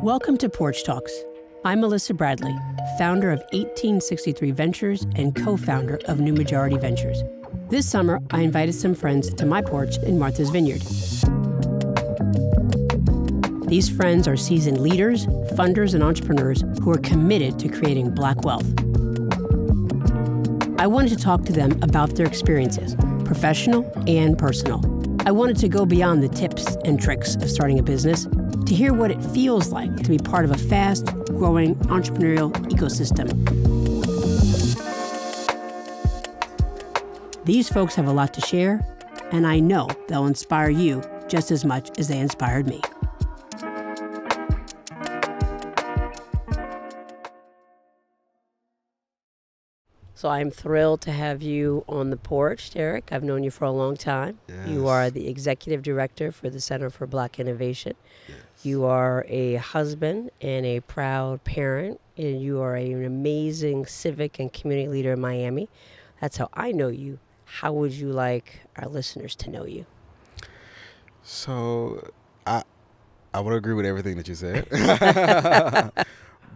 Welcome to Porch Talks. I'm Melissa Bradley, founder of 1863 Ventures and co-founder of New Majority Ventures. This summer, I invited some friends to my porch in Martha's Vineyard. These friends are seasoned leaders, funders, and entrepreneurs who are committed to creating Black wealth. I wanted to talk to them about their experiences, professional and personal. I wanted to go beyond the tips and tricks of starting a business to hear what it feels like to be part of a fast-growing entrepreneurial ecosystem. These folks have a lot to share, and I know they'll inspire you just as much as they inspired me. So I'm thrilled to have you on the porch, Derick. I've known you for a long time. Yes. You are the executive director for the Center for Black Innovation. Yes. You are a husband and a proud parent, and you are an amazing civic and community leader in Miami. That's how I know you. How would you like our listeners to know you? So I would agree with everything that you said.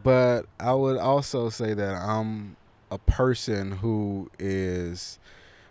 But I would also say that I'm a person who is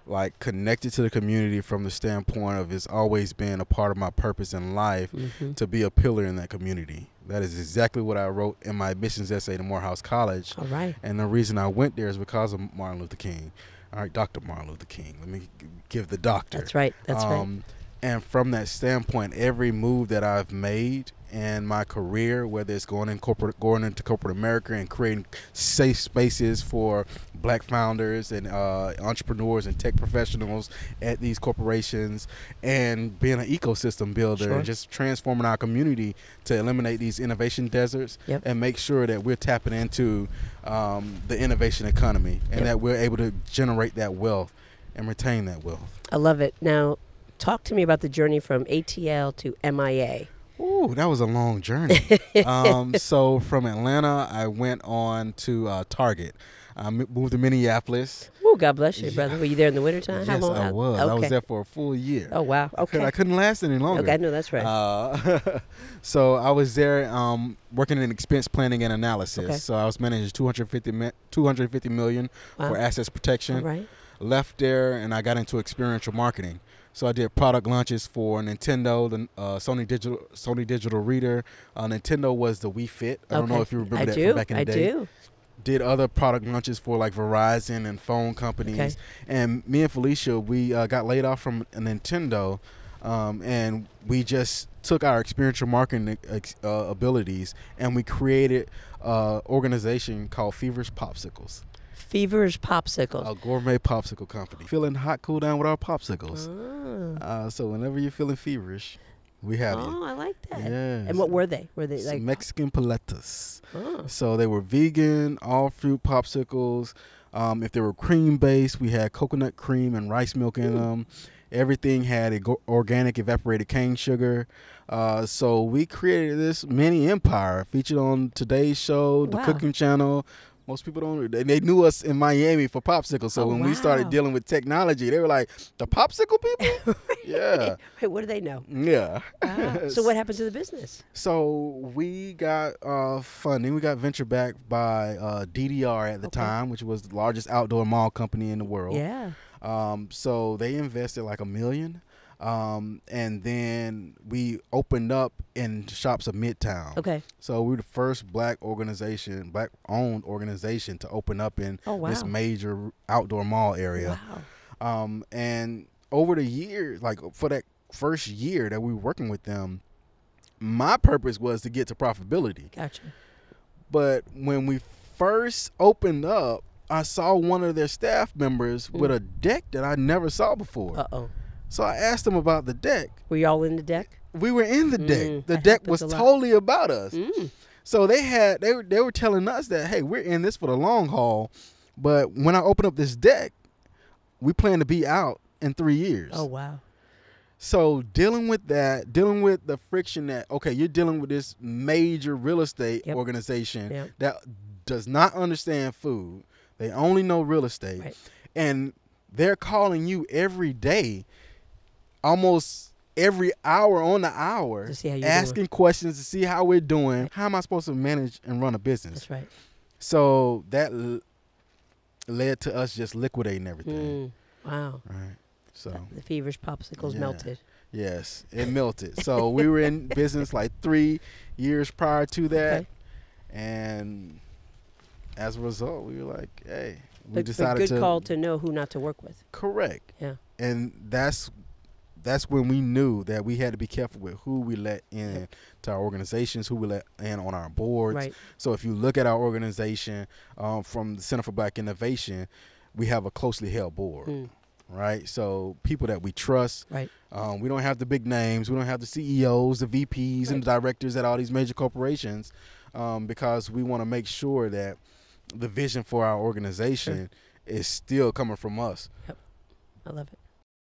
like connected to the community from the standpoint of it's always been a part of my purpose in life to be a pillar in that community. That is exactly what I wrote in my admissions essay to Morehouse College. All right. And the reason I went there is because of Martin Luther King. All right, Dr. Martin Luther King. Let me give the doctor. That's right. That's right. And from that standpoint, every move that I've made in my career, whether it's going into corporate America and creating safe spaces for Black founders and entrepreneurs and tech professionals at these corporations, and being an ecosystem builder, and just transforming our community to eliminate these innovation deserts and make sure that we're tapping into the innovation economy and that we're able to generate that wealth and retain that wealth. I love it. Now, talk to me about the journey from ATL to MIA. Ooh, that was a long journey. So from Atlanta, I went on to Target. I moved to Minneapolis. Oh, God bless you, brother. Were you there in the wintertime? Yes, How long? I was. Okay. I was there for a full year. Oh, wow. Okay. I couldn't last any longer. Okay, I know that's right. So I was there working in expense planning and analysis. Okay. So I was managing $250 million for assets protection. All right. Left there, and I got into experiential marketing. So I did product launches for Nintendo, the Sony Digital Reader. Nintendo was the Wii Fit. I don't know if you remember that from back in the day. I do. Did other product launches for like Verizon and phone companies. Okay. And me and Felicia, we got laid off from Nintendo, and we just took our experiential marketing abilities, and we created an organization called Feverish Popsicles. Feverish Popsicles. A gourmet popsicle company. Feeling hot, cool down with our popsicles. So whenever you're feeling feverish, we have you. Oh, I like that. Yes. And what were they? Were they like Mexican paletas? Oh. So they were vegan, all fruit popsicles. If they were cream based, we had coconut cream and rice milk in them. Everything had organic evaporated cane sugar. So we created this mini empire featured on Today's Show, the Cooking Channel. Most people don't. They knew us in Miami for popsicles. So when we started dealing with technology, they were like, "The popsicle people." Yeah. Wait, what do they know? Yeah. So what happened to the business? So we got funding. We got venture backed by DDR at the time, which was the largest outdoor mall company in the world. Yeah. So they invested like $1 million. And then we opened up in shops of Midtown. Okay. So we were the first Black-owned organization to open up in this major outdoor mall area. Wow. And over the years, like for that first year that we were working with them, my purpose was to get to profitability. Gotcha. But when we first opened up, I saw one of their staff members with a deck that I never saw before. Uh-oh. So I asked them about the deck. Were y'all in the deck? We were in the deck. The deck was totally about us. So they were telling us that, hey, we're in this for the long haul. But when I open up this deck, we plan to be out in 3 years. Oh, wow. So dealing with that, dealing with the friction that, okay, you're dealing with this major real estate organization that does not understand food. They only know real estate. Right. And they're calling you every day almost every hour on the hour To see how you're asking doing. questions to see how we're doing. How am I supposed to manage and run a business? That's right. So that led to us just liquidating everything. Wow. Right. So The feverish popsicles Yeah. melted. yes, it melted. So we were in business like 3 years prior to that. Okay. And as a result, we were like, hey, we But decided good to. call to know who not to work with. Correct. Yeah. And that's when we knew that we had to be careful with who we let in to our organizations, who we let in on our boards. Right. So if you look at our organization from the Center for Black Innovation, we have a closely held board, right? So people that we trust. Right. We don't have the big names. We don't have the CEOs, the VPs, and the directors at all these major corporations because we want to make sure that the vision for our organization is still coming from us. Yep. I love it.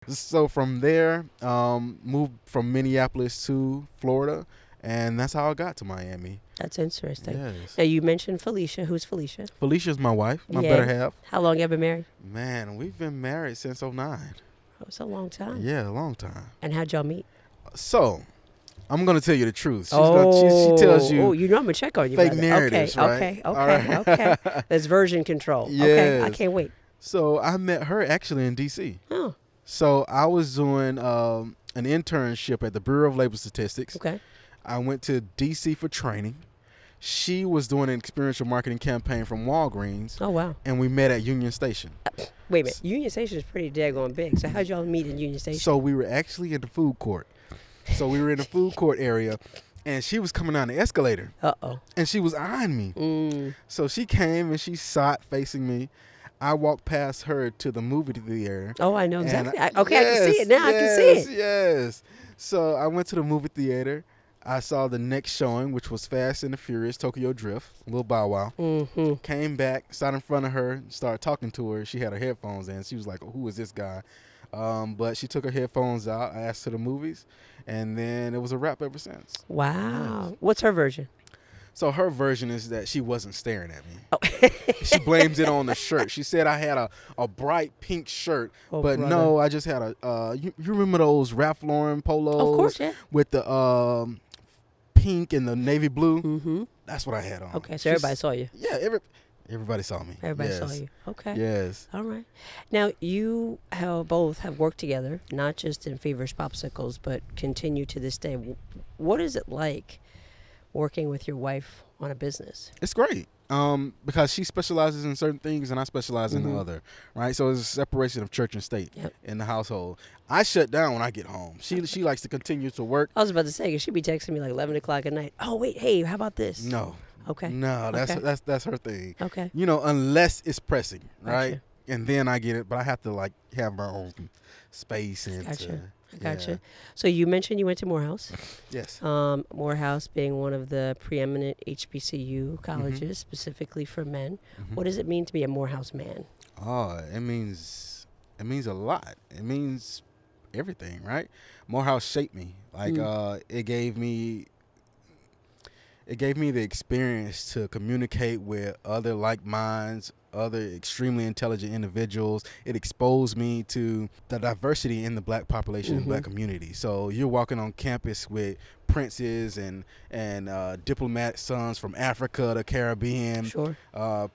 So from there, moved from Minneapolis to Florida, and that's how I got to Miami. That's interesting. Yes. Now, you mentioned Felicia. Who's Felicia? Felicia's my wife, my Yeah. better half. How long you been married? Man, we've been married since '09. Oh, it's a long time. Yeah, a long time. And how'd y'all meet? So, I'm going to tell you the truth. She tells you Oh, you know I'm going to check on you. fake brother. narratives, okay, right? Okay, All okay. That's version control. Okay, I Yes. can't wait. So, I met her actually in D.C. Oh, So, I was doing an internship at the Bureau of Labor Statistics. okay. I went to D.C. for training. She was doing an experiential marketing campaign from Walgreens, Oh, wow. and we met at Union Station. Wait a minute. Union Station is pretty daggone big. So how'd y'all meet in Union Station? So we were actually in the food court. So we were in the food court area, and she was coming down the escalator, Uh-oh. and she was eyeing me. So she came, and she sat facing me. I walked past her to the movie theater. Oh, I know and exactly. I I can see it now. I can see it. Yes. So I went to the movie theater. I saw the next showing, which was Fast and the Furious, Tokyo Drift, Lil Bow Wow. Mm-hmm. Came back, sat in front of her, started talking to her. She had her headphones in. She was like, who is this guy? But she took her headphones out. I asked her the movies, and then it was a wrap ever since. Wow. What's her version? So her version is that she wasn't staring at me. Oh. She blames it on the shirt. She said I had a bright pink shirt, Oh, but brother. no, I just had you remember those Ralph Lauren polos? Of course, yeah. With the pink and the navy blue. Mm-hmm. That's what I had on. Okay, so everybody saw you. Yeah, everybody saw me. Everybody Yes. saw you. Okay. Yes. All right. Now, you both have worked together, not just in Feverish Popsicles, but continue to this day. What is it like working with your wife on a business? It's great. Because she specializes in certain things and I specialize in the other, right? So it's a separation of church and state in the household. I shut down when I get home. She likes to continue to work. I was about to say, 'cause she'd be texting me like 11 o'clock at night. Oh, wait, hey, how about this? No. Okay. No, that's Okay. that's her thing. Okay. You know, unless it's pressing, right? Gotcha. And then I get it, but I have to like have my own space and Gotcha. I yeah. gotcha. So you mentioned you went to Morehouse. Yes. Morehouse being one of the preeminent HBCU colleges, specifically for men. What does it mean to be a Morehouse man? Oh, it means a lot. It means everything, right? Morehouse shaped me. Like it gave me the experience to communicate with other like minds, other extremely intelligent individuals. It exposed me to the diversity in the black population and black community. So you're walking on campus with princes and diplomat sons from Africa, the Caribbean, Sure.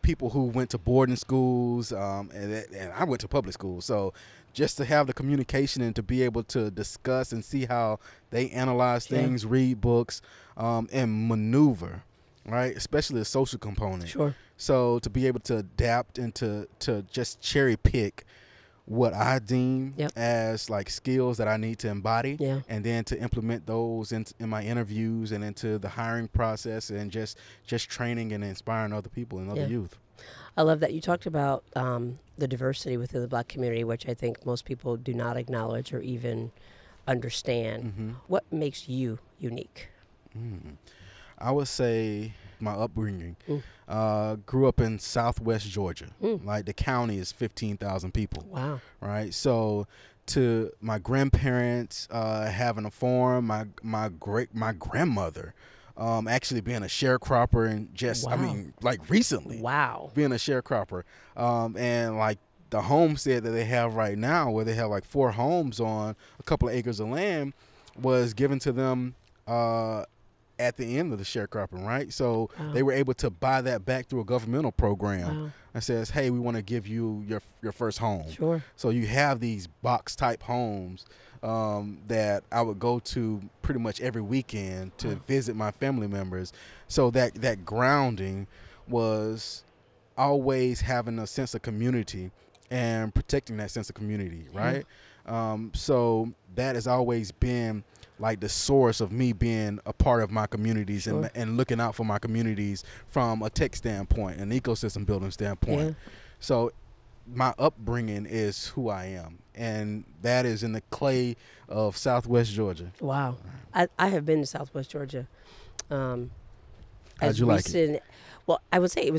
people who went to boarding schools, and I went to public schools. So just to have the communication and to be able to discuss and see how they analyze things, read books, and maneuver, right? Especially the social component. Sure. So to be able to adapt and to just cherry pick what I deem as like skills that I need to embody, and then to implement those in my interviews and into the hiring process and just training and inspiring other people and other youth. I love that you talked about the diversity within the black community, which I think most people do not acknowledge or even understand. What makes you unique? I would say my upbringing. Grew up in Southwest Georgia. Like the county is 15,000 people. Wow. Right. So to my grandparents having a farm, my grandmother actually being a sharecropper and just I mean like recently. Wow. Being a sharecropper. And like the homestead that they have right now where they have like 4 homes on a couple of acres of land was given to them at the end of the sharecropping, right? So they were able to buy that back through a governmental program that says, hey, we want to give you your first home. Sure. So you have these box type homes that I would go to pretty much every weekend to visit my family members. So that grounding was always having a sense of community and protecting that sense of community, right? So that has always been like the source of me being a part of my communities and looking out for my communities from a tech standpoint, an ecosystem building standpoint. So my upbringing is who I am, and that is in the clay of Southwest Georgia. Wow. I have been to Southwest Georgia. How'd you like it? Well, I would say it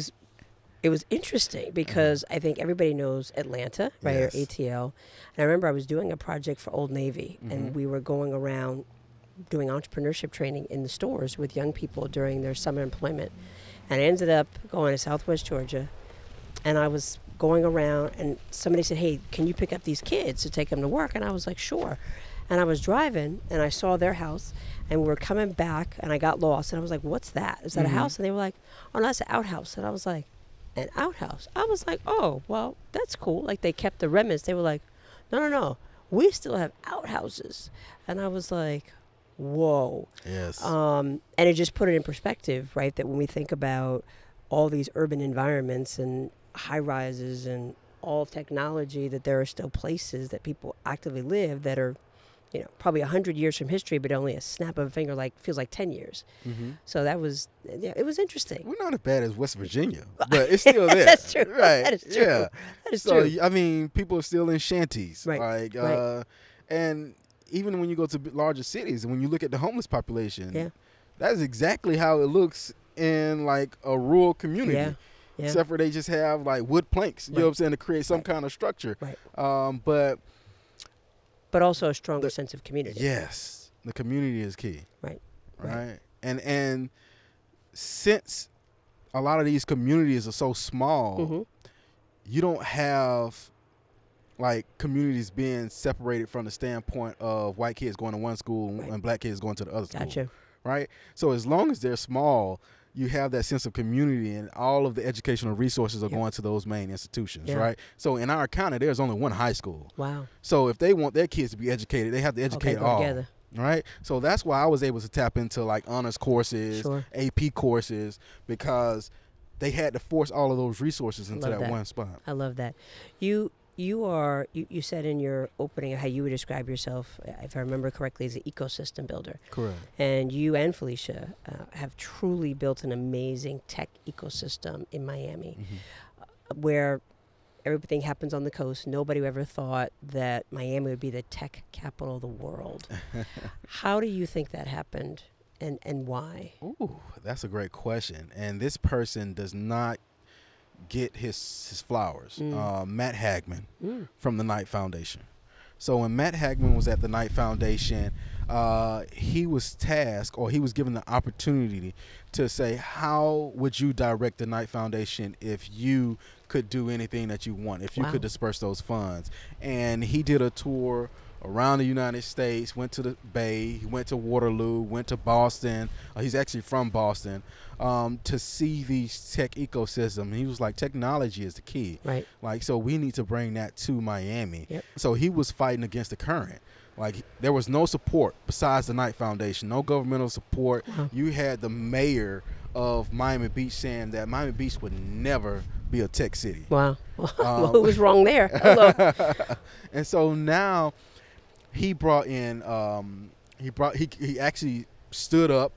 was interesting because I think everybody knows Atlanta, right, or ATL. And I remember I was doing a project for Old Navy, and we were going around doing entrepreneurship training in the stores with young people during their summer employment. And I ended up going to Southwest Georgia, and I was going around, and somebody said, hey, can you pick up these kids to take them to work? And I was like, sure. And I was driving, and I saw their house, and we were coming back, and I got lost. And I was like, what's that? Is that a house? And they were like, oh, no, that's an outhouse. And I was like, an outhouse? I was like, oh, well, that's cool. Like, they kept the remnants. They were like, no, we still have outhouses. And I was like, whoa. Yes. And it just put it in perspective, right, that when we think about all these urban environments and high rises and all of technology, that there are still places that people actively live that are, you know, probably 100 years from history, but only a snap of a finger, like feels like 10 years. So that was, it was interesting. We're not as bad as West Virginia, but it's still there. That's true. Right. That is true. Yeah. That is so, true. I mean, people are still in shanties. Right. Like, and even when you go to larger cities and when you look at the homeless population, that's exactly how it looks in like a rural community. Except for they just have like wood planks, you know what I'm saying, to create some kind of structure. But also a stronger sense of community. Yes, the community is key. Right. And since a lot of these communities are so small, you don't have like communities being separated from the standpoint of white kids going to one school and black kids going to the other school. Right? So as long as they're small, you have that sense of community, and all of the educational resources are going to those main institutions, right? So in our county, there's only one high school. Wow. So if they want their kids to be educated, they have to educate all. Together. Right? So that's why I was able to tap into like honors courses, AP courses, because they had to force all of those resources into that one spot. I love that. You said in your opening how you would describe yourself, if I remember correctly, as an ecosystem builder. Correct. And you and Felicia have truly built an amazing tech ecosystem in Miami, where everything happens on the coast. Nobody ever thought that Miami would be the tech capital of the world. How do you think that happened, and why? Ooh, that's a great question. And this person does not get his flowers. Matt Hagman from the Knight Foundation. So when Matt Hagman was at the Knight Foundation, he was tasked, or he was given the opportunity to say, how would you direct the Knight Foundation if you could do anything that you want, if you could disperse those funds? And he did a tour around the United States, went to the Bay, he went to Waterloo, went to Boston. He's actually from Boston, to see these tech ecosystem. He was like, technology is the key. Right. Like, so we need to bring that to Miami. So he was fighting against the current. Like, there was no support besides the Knight Foundation, no governmental support. You had the mayor of Miami Beach saying that Miami Beach would never be a tech city. Wow. Well, who was wrong there? Hello. And so now he brought in, he actually stood up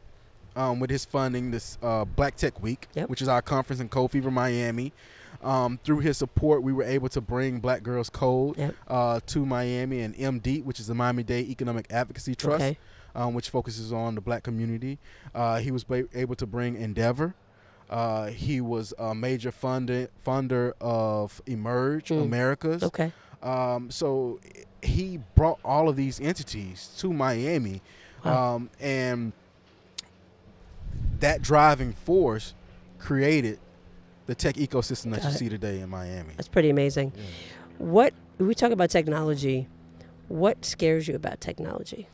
with his funding this Black Tech Week, which is our conference in Cold Fever, Miami. Through his support, we were able to bring Black Girls Code to Miami, and MD, which is the Miami-Dade Economic Advocacy Trust, which focuses on the black community. He was able to bring Endeavor. He was a major funder of Emerge Americas. So he brought all of these entities to Miami, and that driving force created the tech ecosystem that you see today in Miami. That's pretty amazing. When we talk about technology, what scares you about technology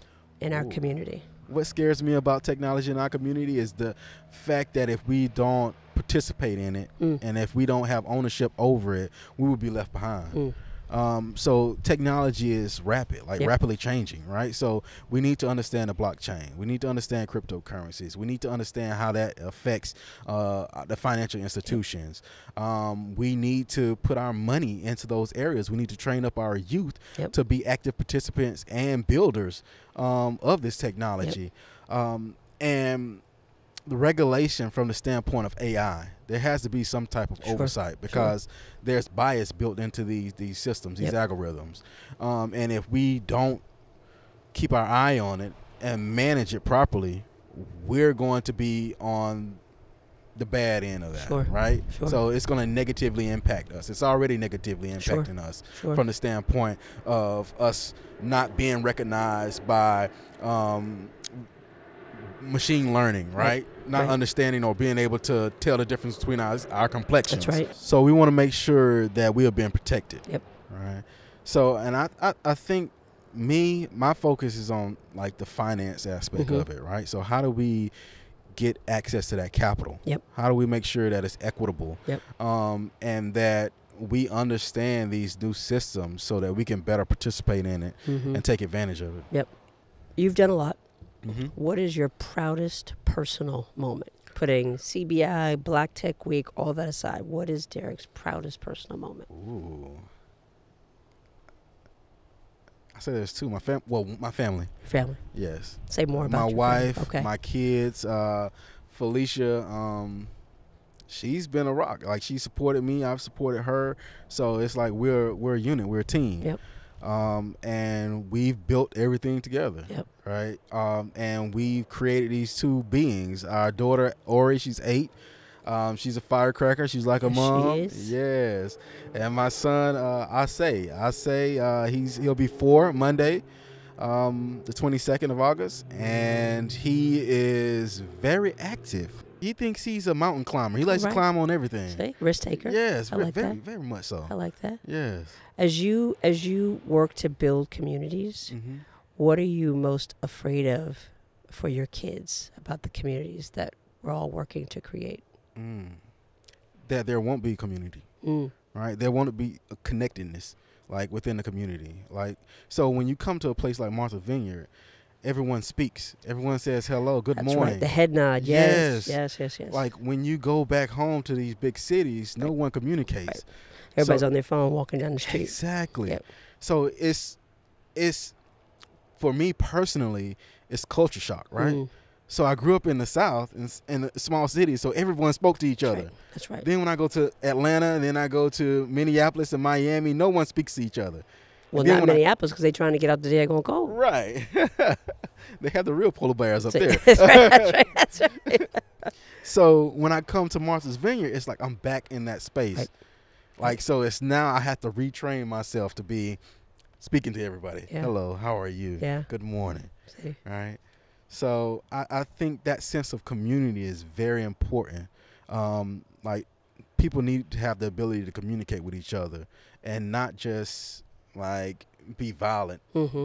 in our community? What scares me about technology in our community is the fact that if we don't participate in it and if we don't have ownership over it, we will be left behind. So technology is rapidly changing, right? So we need to understand the blockchain. We need to understand cryptocurrencies. We need to understand how that affects the financial institutions. We need to put our money into those areas. We need to train up our youth to be active participants and builders of this technology. And the regulation from the standpoint of AI, there has to be some type of oversight because there's bias built into these systems, these algorithms. And if we don't keep our eye on it and manage it properly, we're going to be on the bad end of that, right? So it's going to negatively impact us. It's already negatively impacting us from the standpoint of us not being recognized by machine learning, right? Not understanding or being able to tell the difference between our complexions. That's right. So we want to make sure that we are being protected. Right. So, and I think my focus is on like the finance aspect of it, right? So how do we get access to that capital? How do we make sure that it's equitable? And that we understand these new systems so that we can better participate in it and take advantage of it. You've done a lot. What is your proudest personal moment? Putting CBI, Black Tech Week, all that aside, what is Derick's proudest personal moment? I say there's two. My family. Family. Yes. Say more about my wife, my kids. Felicia, she's been a rock. Like, she supported me, I've supported her. So it's like we're a unit, we're a team. And we've built everything together, right? And we've created these two beings. Our daughter, Ori, she's 8. She's a firecracker. She's like a mom. She is. Yes. And my son, he'll be 4 Monday, the 22nd of August. And he is very active. He thinks he's a mountain climber. He likes to climb on everything. See? Risk taker. Yes, I like very, that. very much so. I like that. Yes. As you work to build communities, what are you most afraid of for your kids about the communities that we're all working to create? That there won't be community, right? There won't be a connectedness, like, within the community. Like, so when you come to a place like Martha's Vineyard, everyone speaks. Everyone says hello, good morning. Right. The head nod. Yes. Like, when you go back home to these big cities, no one communicates. Everybody's on their phone walking down the street. Exactly. So it's for me personally, it's culture shock, right? So I grew up in the South, in a small city, so everyone spoke to each other. That's right. Then when I go to Atlanta, and then I go to Minneapolis and Miami, no one speaks to each other. Well, not Minneapolis, because they're trying to get out the daggone cold. Right. They have the real polar bears up there. That's right. So when I come to Martha's Vineyard, it's like I'm back in that space. Like, so it's now I have to retrain myself to be speaking to everybody. Hello, how are you? Good morning. Right. So I think that sense of community is very important. Like, people need to have the ability to communicate with each other and not just like be violent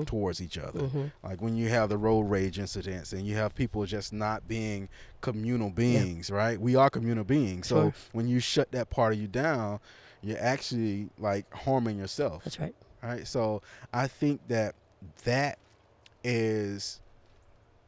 towards each other. Like, when you have the road rage incidents and you have people just not being communal beings, right? We are communal beings. So when you shut that part of you down, you're actually like harming yourself. That's right. Right. So I think that is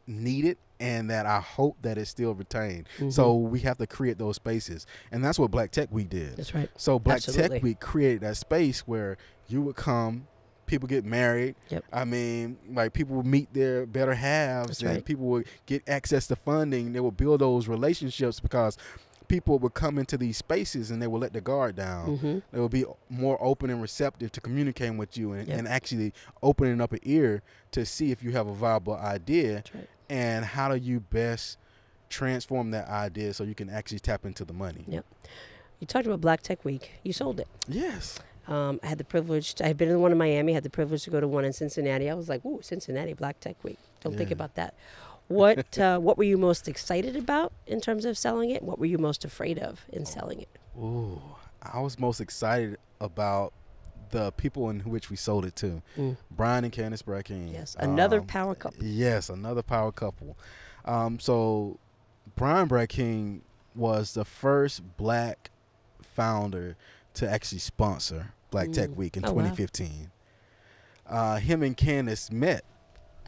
needed, and that I hope that it's still retained. So we have to create those spaces, and that's what Black Tech Week did. That's right. So Black Tech Week created that space where you would come, people get married. I mean, like, people would meet their better halves, and people would get access to funding. They would build those relationships because people would come into these spaces and they would let the guard down. They would be more open and receptive to communicating with you and actually opening up an ear to see if you have a viable idea and how do you best transform that idea so you can actually tap into the money. You talked about Black Tech Week. You sold it. Yes. I had the privilege. I had been in one in Miami. Had the privilege to go to one in Cincinnati. I was like, "Ooh, Cincinnati Black Tech Week." Don't think about that. What were you most excited about in terms of selling it? What were you most afraid of in selling it? Ooh, I was most excited about the people in which we sold it to, Brian and Candace Brackeen. Yes, another power couple. Yes, another power couple. So Brian Brackeen was the first black founder to actually sponsor Black Tech Week in 2015. Wow. Him and Candace met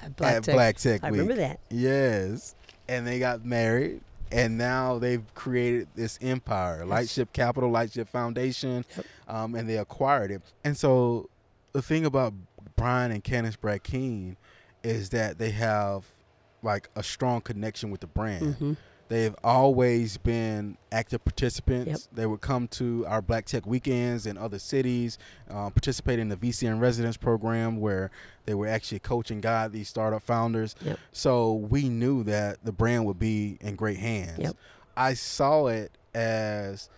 at Black Tech Week. I remember that. Yes. And they got married, and now they've created this empire, Lightship Capital, Lightship Foundation, and they acquired it. And so the thing about Brian and Candace Brackeen is that they have like a strong connection with the brand. They've always been active participants. They would come to our Black Tech weekends in other cities, participate in the VC in Residence program where they were actually coach and guide these startup founders. So we knew that the brand would be in great hands. I saw it as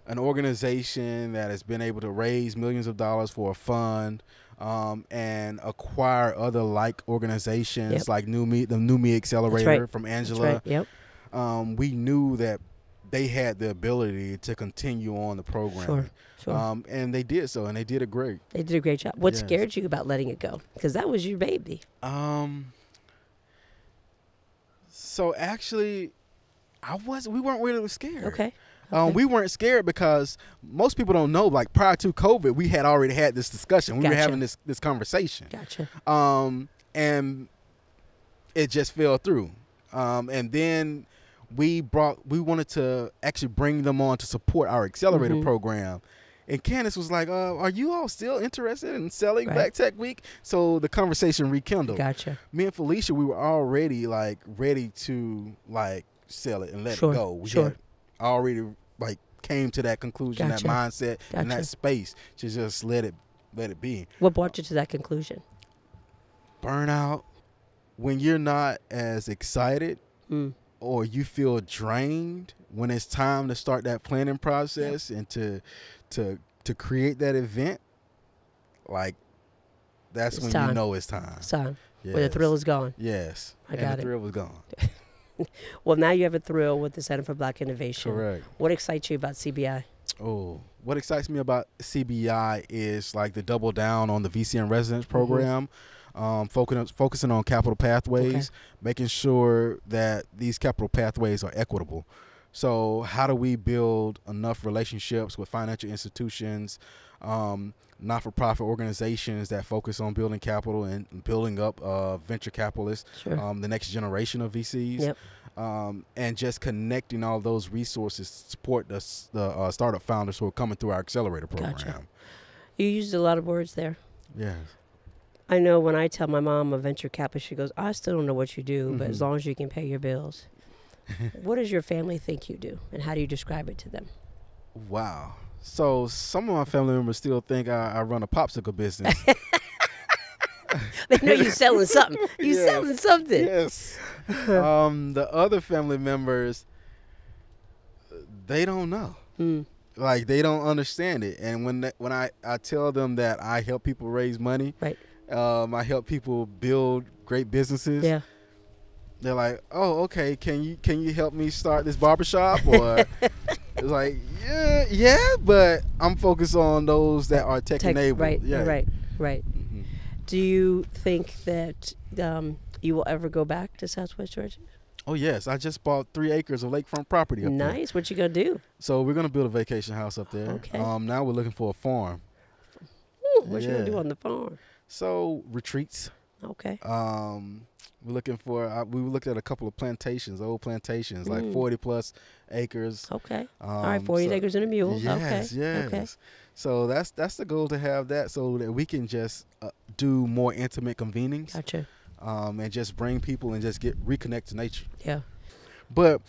an organization that has been able to raise millions of dollars for a fund, and acquire other like organizations like the New Me Accelerator from Angela. We knew that they had the ability to continue on the program. And they did so, and they did it great. They did a great job. What scared you about letting it go? Because that was your baby. So actually, we weren't really scared. Okay. We weren't scared because most people don't know, like prior to COVID, we had already had this discussion. We were having this conversation. And it just fell through. And then we wanted to actually bring them on to support our accelerator program. And Candace was like, are you all still interested in selling Black Tech Week? So the conversation rekindled. Me and Felicia, we were already like ready to like sell it and let it go. We had already like came to that conclusion, that mindset, and that space to just let it be. What brought you to that conclusion? Burnout. When you're not as excited or you feel drained when it's time to start that planning process and to create that event, like that's when you know it's time. It's time. Where the thrill is gone. Yes. I got it. The thrill was gone. Well, now you have a thrill with the Center for Black Innovation. Correct. What excites you about CBI? Oh, what excites me about CBI is like the double down on the VC in Residence program. Focusing on capital pathways, making sure that these capital pathways are equitable. So how do we build enough relationships with financial institutions, not-for-profit organizations that focus on building capital and building up venture capitalists, the next generation of VCs, and just connecting all those resources to support the startup founders who are coming through our accelerator program. You used a lot of words there. Yes. I know when I tell my mom a venture capitalist, she goes, I still don't know what you do, but as long as you can pay your bills. What does your family think you do, and how do you describe it to them? Wow. So some of my family members still think I run a popsicle business. They know you're selling something. You're selling something. Yes. The other family members, they don't know. Like, they don't understand it. And when I tell them that I help people raise money, I help people build great businesses. They're like, "Oh, okay. Can you help me start this barbershop?" Or it's like, yeah, but I'm focused on those that are tech enabled. Right. Do you think that you will ever go back to Southwest Georgia? Oh yes, I just bought 3 acres of lakefront property up there. Nice. What you gonna do? So we're gonna build a vacation house up there. Okay. Now we're looking for a farm. What you gonna do on the farm? So retreats. Okay. We're looking for. We looked at a couple of plantations, old plantations, like 40+ acres. Okay. All right, 40 acres and a mule. Yes. Okay. So that's the goal, to have that so that we can just do more intimate convenings. Gotcha. And just bring people and just reconnect to nature. Yeah. But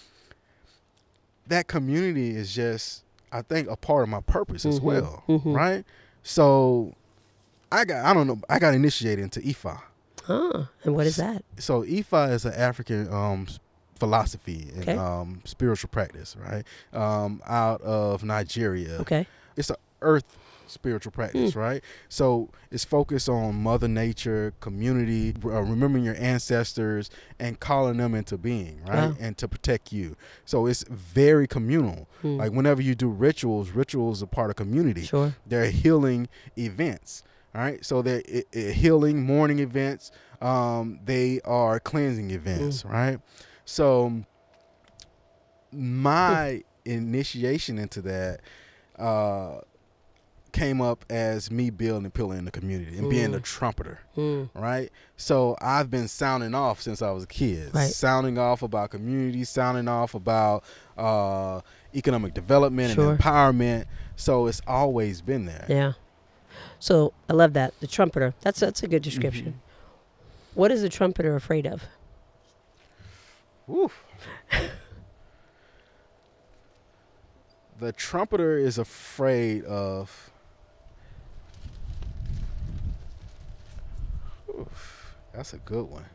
that community is just, I think, a part of my purpose as well, right? So I got initiated into IFA. And what is that? So IFA is an African philosophy and spiritual practice, right? Out of Nigeria. Okay. It's an earth spiritual practice, right? So it's focused on Mother Nature, community, remembering your ancestors and calling them into being, right? Wow. And to protect you. So it's very communal. Like whenever you do rituals are part of community. Sure. They're healing events, all right? So they're healing mourning events. They are cleansing events, right? So my initiation into that came up as me building a pillar in the community and being a trumpeter, right? So I've been sounding off since I was a kid, sounding off about community, sounding off about economic development and empowerment. So it's always been there. Yeah. So I love that. The trumpeter. That's a good description. What is the trumpeter afraid of? Oof. The trumpeter is afraid of... Oof, that's a good one.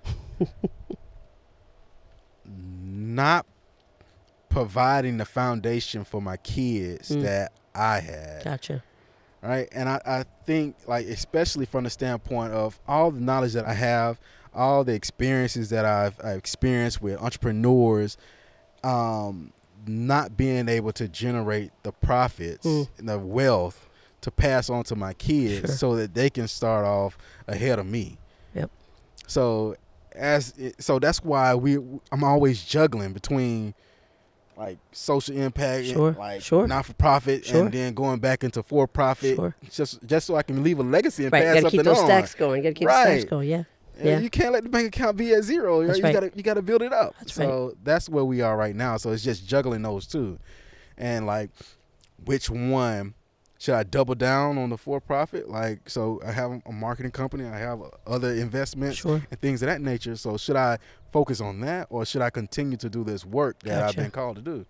Not providing the foundation for my kids that I had. Gotcha. Right? And I think, like, especially from the standpoint of all the knowledge that I have, all the experiences that I've experienced with entrepreneurs, not being able to generate the profits and the wealth to pass on to my kids so that they can start off ahead of me. Yep. So that's why I'm always juggling between like social impact, and like not for profit, and then going back into for profit, just so I can leave a legacy and pass something on. Gotta keep those stacks going. You gotta keep the stacks going. Yeah. Yeah. You can't let the bank account be at zero. You gotta build it up. That's where we are right now. So it's just juggling those two, and like, which one should I double down on the for-profit? Like, so I have a marketing company, I have other investments and things of that nature. So should I focus on that, or should I continue to do this work that I've been called to do?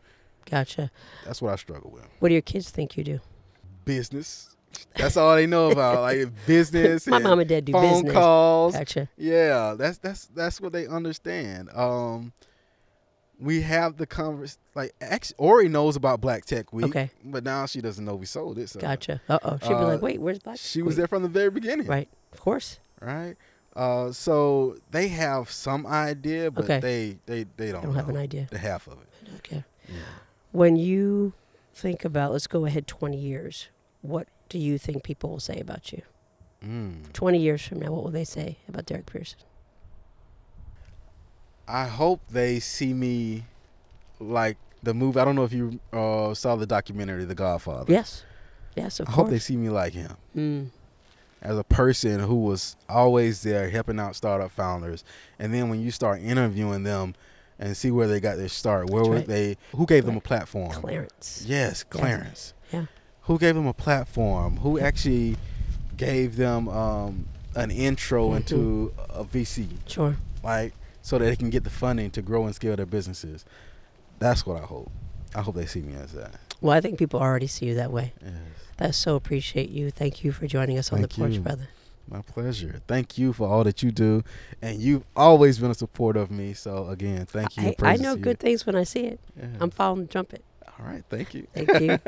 Gotcha. That's what I struggle with. What do your kids think you do? Business. That's all they know about, like business. My mom and dad do phone business. calls. Gotcha. Yeah, that's what they understand. We have the conversation. Like, actually, Ori knows about Black Tech Week. Okay. But now she doesn't know we sold it. So. Gotcha. She'd be like, wait, where's Black Tech She was there from the very beginning. Right. Of course. Right. So they have some idea, but they don't have an idea. The half of it. Okay. Yeah. When you think about, let's go ahead 20 years, what do you think people will say about you? 20 years from now, what will they say about Derick Pearson? I hope they see me like the movie. I don't know if you saw the documentary, The Godfather. Yes. Yes, of course. I hope they see me like him. As a person who was always there helping out startup founders. And then when you start interviewing them and see where they got their start, where were they, who gave them a platform? Clarence. Yes, Clarence. Yeah. Who gave them a platform? Who actually gave them an intro into a VC? Sure. Like, so that they can get the funding to grow and scale their businesses. That's what I hope. I hope they see me as that. Well, I think people already see you that way. Yes. I so appreciate you. Thank you for joining us on the porch, brother. My pleasure. Thank you for all that you do. And you've always been a supporter of me. So, again, thank you. I know good things when I see it. Yeah. I'm following the trumpet. All right. Thank you. Thank you.